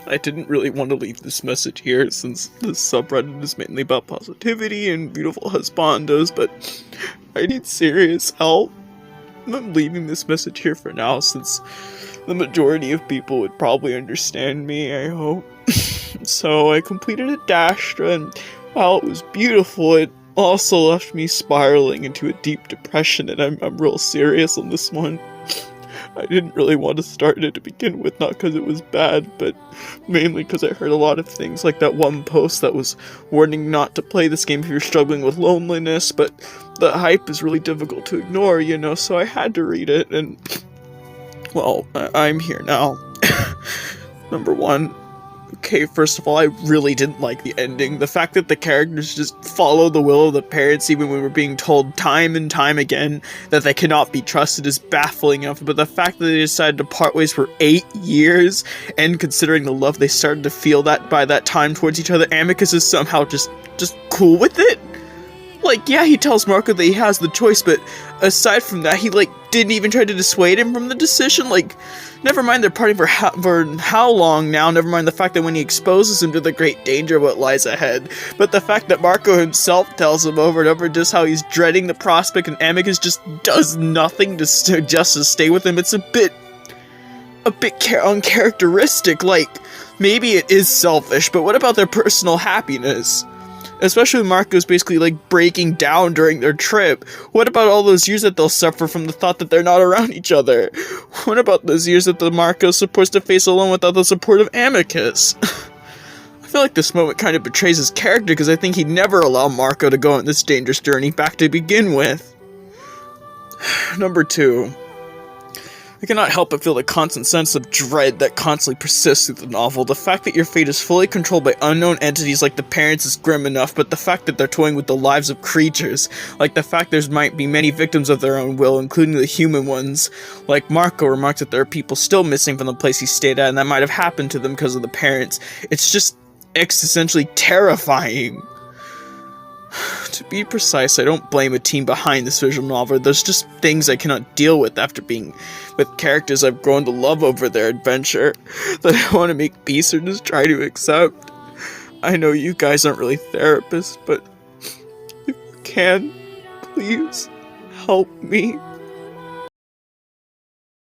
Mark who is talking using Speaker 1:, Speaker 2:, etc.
Speaker 1: I didn't really want to leave this message here since this subreddit is mainly about positivity and beautiful husbandos, but I need serious help. I'm leaving this message here for now since the majority of people would probably understand me, I hope. So I completed adastra, and while it was beautiful, it also left me spiraling into a deep depression, and I'm real serious on this one. I didn't really want to start it to begin with, not because it was bad, but mainly because I heard a lot of things, like that one post that was warning not to play this game if you're struggling with loneliness, but the hype is really difficult to ignore, you know, so I had to read it, and, well, I'm here now. Number one. Okay, first of all, I really didn't like the ending. The fact that the characters just follow the will of the parents even when we're being told time and time again that they cannot be trusted is baffling enough, but the fact that they decided to part ways for 8 years, and considering the love they started to feel that by that time towards each other, Amicus is somehow just cool with it? Like, yeah, he tells Marco that he has the choice, but aside from that, he, didn't even try to dissuade him from the decision. Never mind they're partying for how long now, never mind the fact that when he exposes him to the great danger of what lies ahead, but the fact that Marco himself tells him over and over just how he's dreading the prospect, and Amicus just does nothing to stay with him, it's a bit uncharacteristic. Maybe it is selfish, but what about their personal happiness? Especially when Marco's basically, breaking down during their trip. What about all those years that they'll suffer from the thought that they're not around each other? What about those years that the Marco's supposed to face alone without the support of Amicus? I feel like this moment kind of betrays his character, because I think he'd never allow Marco to go on this dangerous journey back to begin with. Number 2. I cannot help but feel the constant sense of dread that constantly persists through the novel. The fact that your fate is fully controlled by unknown entities like the parents is grim enough, but the fact that they're toying with the lives of creatures, like the fact there might be many victims of their own will, including the human ones. Like Marco remarks that there are people still missing from the place he stayed at, and that might have happened to them because of the parents. It's just existentially terrifying. To be precise, I don't blame a team behind this visual novel. There's just things I cannot deal with after being with characters I've grown to love over their adventure, that I want to make peace or just try to accept. I know you guys aren't really therapists, but if you can, please help me.